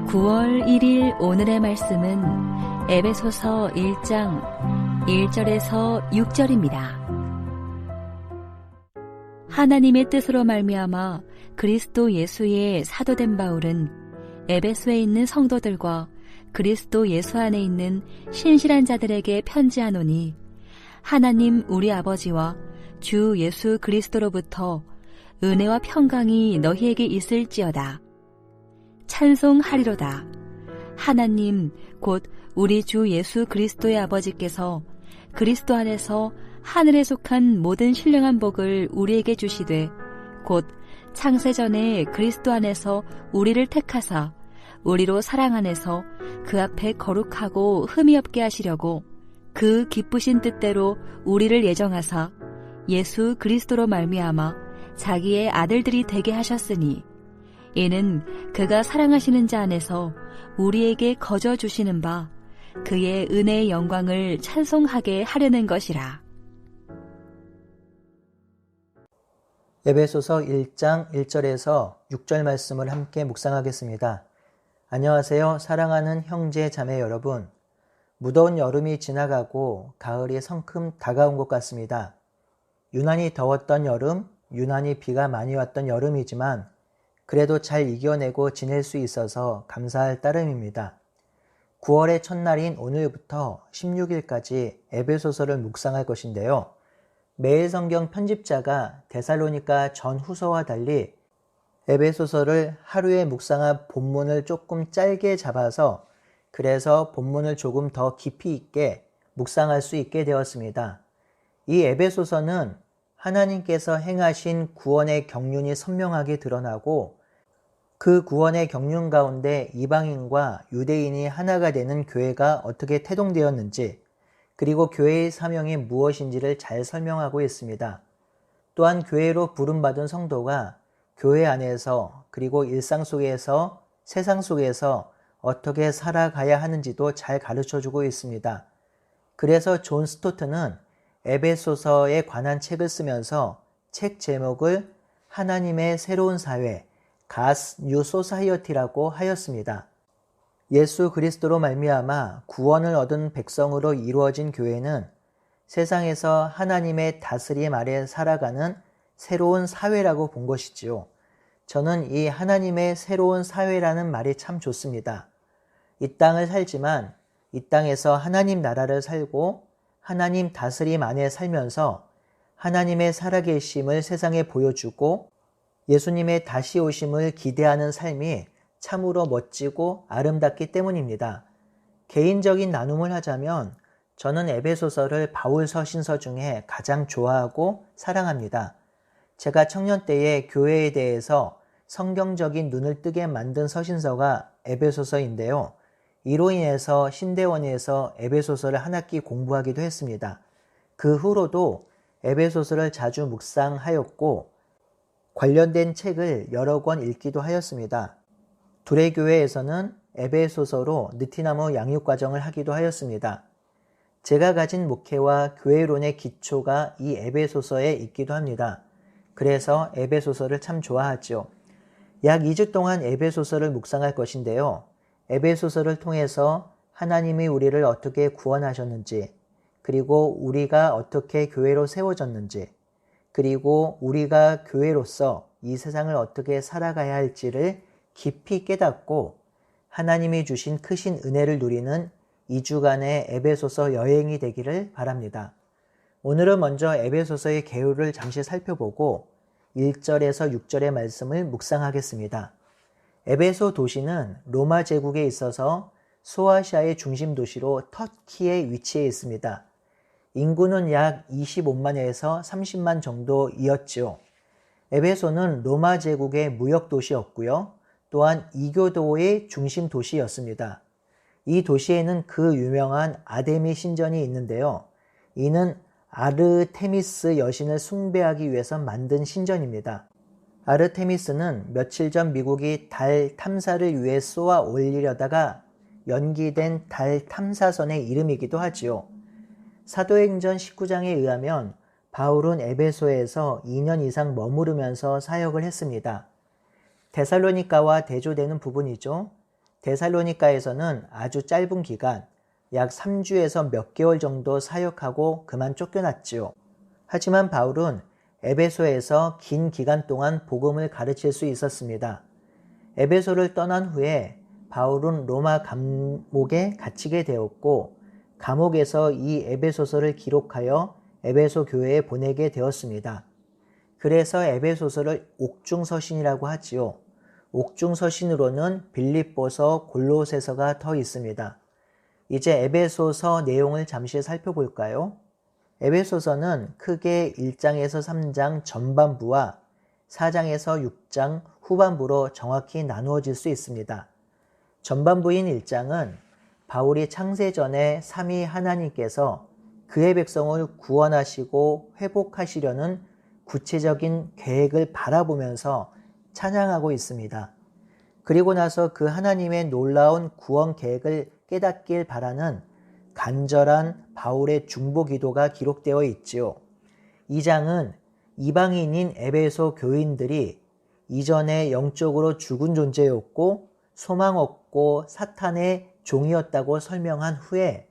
9월 1일 오늘의 말씀은 에베소서 1장 1절에서 6절입니다. 하나님의 뜻으로 말미암아 그리스도 예수의 사도된 바울은 에베소에 있는 성도들과 그리스도 예수 안에 있는 신실한 자들에게 편지하노니, 하나님 우리 아버지와 주 예수 그리스도로부터 은혜와 평강이 너희에게 있을지어다. 찬송하리로다. 하나님 곧 우리 주 예수 그리스도의 아버지께서 그리스도 안에서 하늘에 속한 모든 신령한 복을 우리에게 주시되, 곧 창세전에 그리스도 안에서 우리를 택하사 우리로 사랑 안에서 그 앞에 거룩하고 흠이 없게 하시려고 그 기쁘신 뜻대로 우리를 예정하사 예수 그리스도로 말미암아 자기의 아들들이 되게 하셨으니, 이는 그가 사랑하시는 자 안에서 우리에게 거저 주시는 바 그의 은혜의 영광을 찬송하게 하려는 것이라. 에베소서 1장 1절에서 6절 말씀을 함께 묵상하겠습니다. 안녕하세요, 사랑하는 형제 자매 여러분. 무더운 여름이 지나가고 가을이 성큼 다가온 것 같습니다. 유난히 더웠던 여름, 유난히 비가 많이 왔던 여름이지만 그래도 잘 이겨내고 지낼 수 있어서 감사할 따름입니다. 9월의 첫날인 오늘부터 16일까지 에베소서를 묵상할 것인데요. 매일 성경 편집자가 데살로니가 전후서와 달리 에베소서를 하루에 묵상한 본문을 조금 짧게 잡아서, 그래서 본문을 조금 더 깊이 있게 묵상할 수 있게 되었습니다. 이 에베소서는 하나님께서 행하신 구원의 경륜이 선명하게 드러나고, 그 구원의 경륜 가운데 이방인과 유대인이 하나가 되는 교회가 어떻게 태동되었는지, 그리고 교회의 사명이 무엇인지를 잘 설명하고 있습니다. 또한 교회로 부름받은 성도가 교회 안에서 그리고 일상 속에서, 세상 속에서 어떻게 살아가야 하는지도 잘 가르쳐주고 있습니다. 그래서 존 스토트는 에베소서에 관한 책을 쓰면서 책 제목을 하나님의 새로운 사회, God's New Society라고 하였습니다. 예수 그리스도로 말미암아 구원을 얻은 백성으로 이루어진 교회는 세상에서 하나님의 다스림 아래 살아가는 새로운 사회라고 본 것이지요. 저는 이 하나님의 새로운 사회라는 말이 참 좋습니다. 이 땅을 살지만 이 땅에서 하나님 나라를 살고 하나님 다스림 안에 살면서 하나님의 살아계심을 세상에 보여주고 예수님의 다시 오심을 기대하는 삶이 참으로 멋지고 아름답기 때문입니다. 개인적인 나눔을 하자면 저는 에베소서를 바울 서신서 중에 가장 좋아하고 사랑합니다. 제가 청년 때에 교회에 대해서 성경적인 눈을 뜨게 만든 서신서가 에베소서인데요. 이로 인해서 신대원에서 에베소서를 한 학기 공부하기도 했습니다. 그 후로도 에베소서를 자주 묵상하였고 관련된 책을 여러 권 읽기도 하였습니다. 둘의 교회에서는 에베소서로 느티나무 양육과정을 하기도 하였습니다. 제가 가진 목회와 교회론의 기초가 이 에베소서에 있기도 합니다. 그래서 에베소서를 참 좋아하죠. 약 2주 동안 에베소서를 묵상할 것인데요. 에베소서를 통해서 하나님이 우리를 어떻게 구원하셨는지, 그리고 우리가 어떻게 교회로 세워졌는지, 그리고 우리가 교회로서 이 세상을 어떻게 살아가야 할지를 깊이 깨닫고 하나님이 주신 크신 은혜를 누리는 2주간의 에베소서 여행이 되기를 바랍니다. 오늘은 먼저 에베소서의 개요를 잠시 살펴보고 1절에서 6절의 말씀을 묵상하겠습니다. 에베소 도시는 로마 제국에 있어서 소아시아의 중심 도시로 터키에 위치해 있습니다. 인구는 약 25만에서 30만 정도이었지요. 에베소는 로마 제국의 무역 도시였고요. 또한 이교도의 중심 도시였습니다. 이 도시에는 그 유명한 아데미 신전이 있는데요. 이는 아르테미스 여신을 숭배하기 위해서 만든 신전입니다. 아르테미스는 며칠 전 미국이 달 탐사를 위해 쏘아 올리려다가 연기된 달 탐사선의 이름이기도 하지요. 사도행전 19장에 의하면 바울은 에베소에서 2년 이상 머무르면서 사역을 했습니다. 데살로니가와 대조되는 부분이죠. 데살로니가에서는 아주 짧은 기간, 약 3주에서 몇 개월 정도 사역하고 그만 쫓겨났지요. 하지만 바울은 에베소에서 긴 기간 동안 복음을 가르칠 수 있었습니다. 에베소를 떠난 후에 바울은 로마 감옥에 갇히게 되었고 감옥에서 이 에베소서를 기록하여 에베소 교회에 보내게 되었습니다. 그래서 에베소서를 옥중서신이라고 하지요. 옥중서신으로는 빌립보서, 골로새서가 더 있습니다. 이제 에베소서 내용을 잠시 살펴볼까요? 에베소서는 크게 1장에서 3장 전반부와 4장에서 6장 후반부로 정확히 나누어질 수 있습니다. 전반부인 1장은 바울이 창세 전에 삼위 하나님께서 그의 백성을 구원하시고 회복하시려는 구체적인 계획을 바라보면서 찬양하고 있습니다. 그리고 나서 그 하나님의 놀라운 구원 계획을 깨닫길 바라는 간절한 바울의 중보 기도가 기록되어 있지요. 2장은 이방인인 에베소 교인들이 이전에 영적으로 죽은 존재였고 소망 없고 사탄의 종이었다고 설명한 후에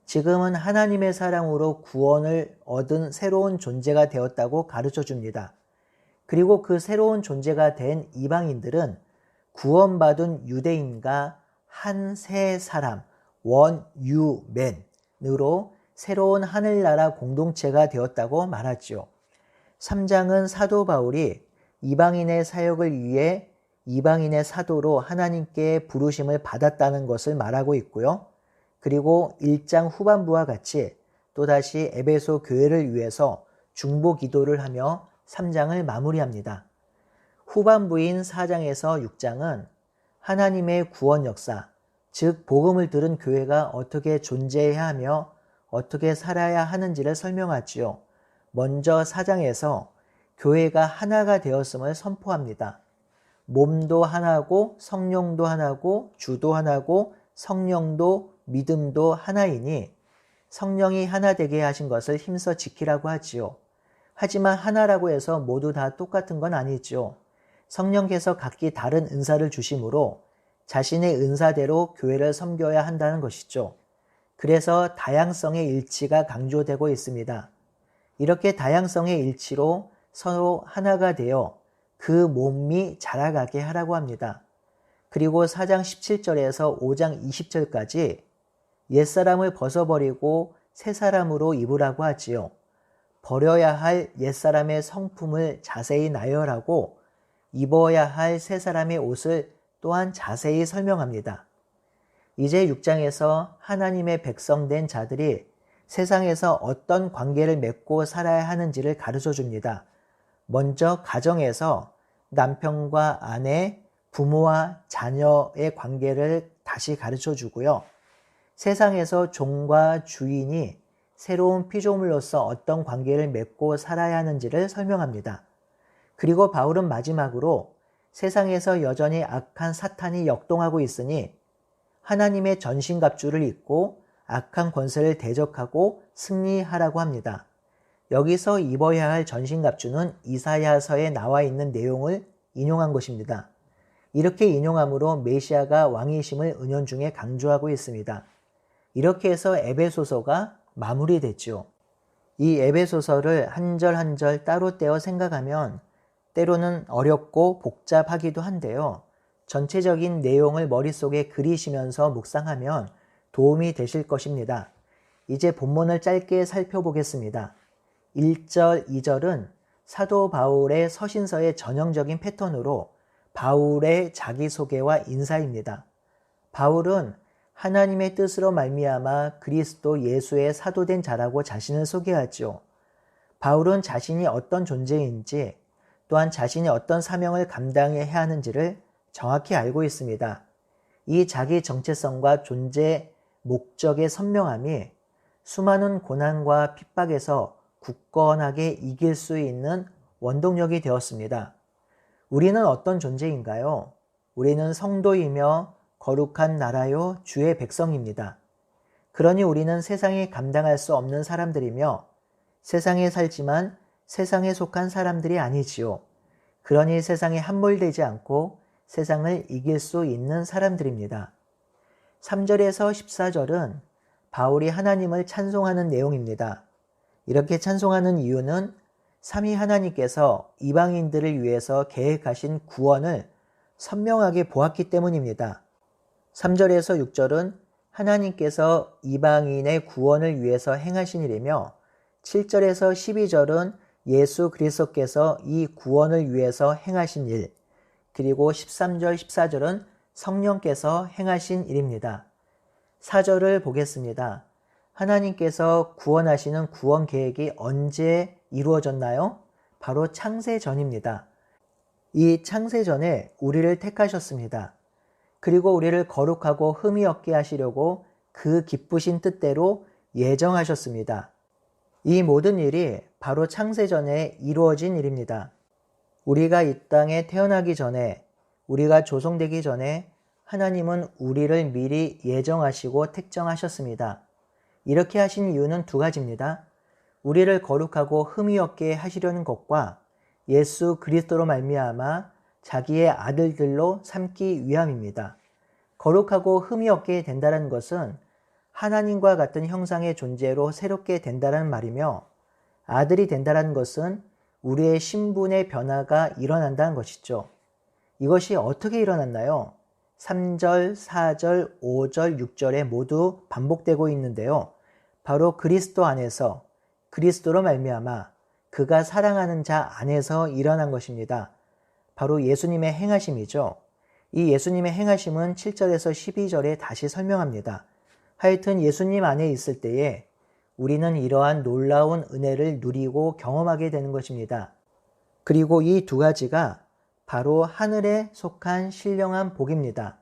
지금은 하나님의 사랑으로 구원을 얻은 새로운 존재가 되었다고 가르쳐 줍니다. 그리고 그 새로운 존재가 된 이방인들은 구원받은 유대인과 한 새 사람, 원유맨으로 새로운 하늘나라 공동체가 되었다고 말하지요. 3장은 사도 바울이 이방인의 사역을 위해 이방인의 사도로 하나님께 부르심을 받았다는 것을 말하고 있고요. 그리고 1장 후반부와 같이 또다시 에베소 교회를 위해서 중보 기도를 하며 3장을 마무리합니다. 후반부인 4장에서 6장은 하나님의 구원 역사, 즉 복음을 들은 교회가 어떻게 존재해야 하며 어떻게 살아야 하는지를 설명하지요. 먼저 4장에서 교회가 하나가 되었음을 선포합니다. 몸도 하나고 성령도 하나고 주도 하나고 성령도 믿음도 하나이니 성령이 하나 되게 하신 것을 힘써 지키라고 하지요. 하지만 하나라고 해서 모두 다 똑같은 건 아니지요. 성령께서 각기 다른 은사를 주심으로 자신의 은사대로 교회를 섬겨야 한다는 것이죠. 그래서 다양성의 일치가 강조되고 있습니다. 이렇게 다양성의 일치로 서로 하나가 되어 그 몸이 자라가게 하라고 합니다. 그리고 4장 17절에서 5장 20절까지 옛사람을 벗어버리고 새 사람으로 입으라고 하지요. 버려야 할 옛사람의 성품을 자세히 나열하고 입어야 할 새 사람의 옷을 또한 자세히 설명합니다. 이제 6장에서 하나님의 백성된 자들이 세상에서 어떤 관계를 맺고 살아야 하는지를 가르쳐 줍니다. 먼저 가정에서 남편과 아내, 부모와 자녀의 관계를 다시 가르쳐 주고요. 세상에서 종과 주인이 새로운 피조물로서 어떤 관계를 맺고 살아야 하는지를 설명합니다. 그리고 바울은 마지막으로 세상에서 여전히 악한 사탄이 역동하고 있으니 하나님의 전신갑주를 입고 악한 권세를 대적하고 승리하라고 합니다. 여기서 입어야 할 전신갑주는 이사야서에 나와 있는 내용을 인용한 것입니다. 이렇게 인용함으로 메시아가 왕이심을 은연중에 강조하고 있습니다. 이렇게 해서 에베소서가 마무리됐죠. 이 에베소서를 한 절 한 절 따로 떼어 생각하면 때로는 어렵고 복잡하기도 한데요. 전체적인 내용을 머릿속에 그리시면서 묵상하면 도움이 되실 것입니다. 이제 본문을 짧게 살펴보겠습니다. 1절, 2절은 사도 바울의 서신서의 전형적인 패턴으로 바울의 자기소개와 인사입니다. 바울은 하나님의 뜻으로 말미암아 그리스도 예수의 사도된 자라고 자신을 소개하죠. 바울은 자신이 어떤 존재인지 또한 자신이 어떤 사명을 감당해야 하는지를 정확히 알고 있습니다. 이 자기 정체성과 존재 목적의 선명함이 수많은 고난과 핍박에서 굳건하게 이길 수 있는 원동력이 되었습니다. 우리는 어떤 존재인가요? 우리는 성도이며 거룩한 나라요 주의 백성입니다. 그러니 우리는 세상이 감당할 수 없는 사람들이며 세상에 살지만 세상에 속한 사람들이 아니지요. 그러니 세상에 함몰되지 않고 세상을 이길 수 있는 사람들입니다. 3절에서 14절은 바울이 하나님을 찬송하는 내용입니다. 이렇게 찬송하는 이유는 삼위 하나님께서 이방인들을 위해서 계획하신 구원을 선명하게 보았기 때문입니다. 3절에서 6절은 하나님께서 이방인의 구원을 위해서 행하신 일이며 7절에서 12절은 예수 그리스도께서 이 구원을 위해서 행하신 일, 그리고 13절, 14절은 성령께서 행하신 일입니다. 4절을 보겠습니다. 하나님께서 구원하시는 구원 계획이 언제 이루어졌나요? 바로 창세 전입니다. 이 창세 전에 우리를 택하셨습니다. 그리고 우리를 거룩하고 흠이 없게 하시려고 그 기쁘신 뜻대로 예정하셨습니다. 이 모든 일이 바로 창세 전에 이루어진 일입니다. 우리가 이 땅에 태어나기 전에, 우리가 조성되기 전에 하나님은 우리를 미리 예정하시고 택정하셨습니다. 이렇게 하신 이유는 두 가지입니다. 우리를 거룩하고 흠이 없게 하시려는 것과 예수 그리스도로 말미암아 자기의 아들들로 삼기 위함입니다. 거룩하고 흠이 없게 된다는 것은 하나님과 같은 형상의 존재로 새롭게 된다는 말이며, 아들이 된다는 것은 우리의 신분의 변화가 일어난다는 것이죠. 이것이 어떻게 일어났나요? 3절, 4절, 5절, 6절에 모두 반복되고 있는데요. 바로 그리스도 안에서, 그리스도로 말미암아 그가 사랑하는 자 안에서 일어난 것입니다. 바로 예수님의 행하심이죠. 이 예수님의 행하심은 7절에서 12절에 다시 설명합니다. 하여튼 예수님 안에 있을 때에 우리는 이러한 놀라운 은혜를 누리고 경험하게 되는 것입니다. 그리고 이 두 가지가 바로 하늘에 속한 신령한 복입니다.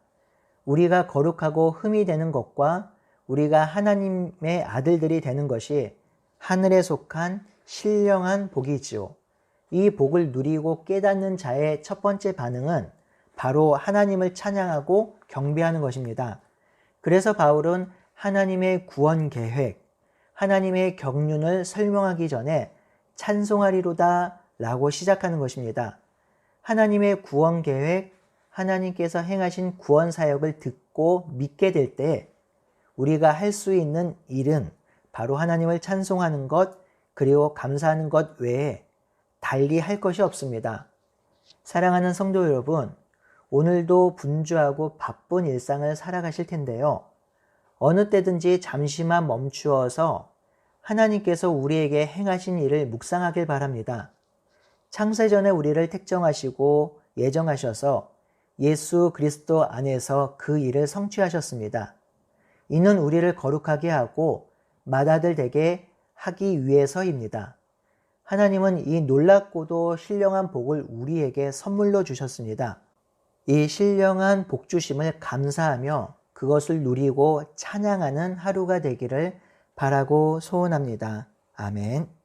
우리가 거룩하고 흠이 되는 것과 우리가 하나님의 아들들이 되는 것이 하늘에 속한 신령한 복이지요. 이 복을 누리고 깨닫는 자의 첫 번째 반응은 바로 하나님을 찬양하고 경배하는 것입니다. 그래서 바울은 하나님의 구원 계획, 하나님의 경륜을 설명하기 전에 찬송하리로다 라고 시작하는 것입니다. 하나님의 구원 계획, 하나님께서 행하신 구원 사역을 듣고 믿게 될 때 우리가 할 수 있는 일은 바로 하나님을 찬송하는 것, 그리고 감사하는 것 외에 달리 할 것이 없습니다. 사랑하는 성도 여러분, 오늘도 분주하고 바쁜 일상을 살아가실 텐데요. 어느 때든지 잠시만 멈추어서 하나님께서 우리에게 행하신 일을 묵상하길 바랍니다. 창세전에 우리를 택정하시고 예정하셔서 예수 그리스도 안에서 그 일을 성취하셨습니다. 이는 우리를 거룩하게 하고 맏아들 되게 하기 위해서입니다. 하나님은 이 놀랍고도 신령한 복을 우리에게 선물로 주셨습니다. 이 신령한 복 주심을 감사하며 그것을 누리고 찬양하는 하루가 되기를 바라고 소원합니다. 아멘.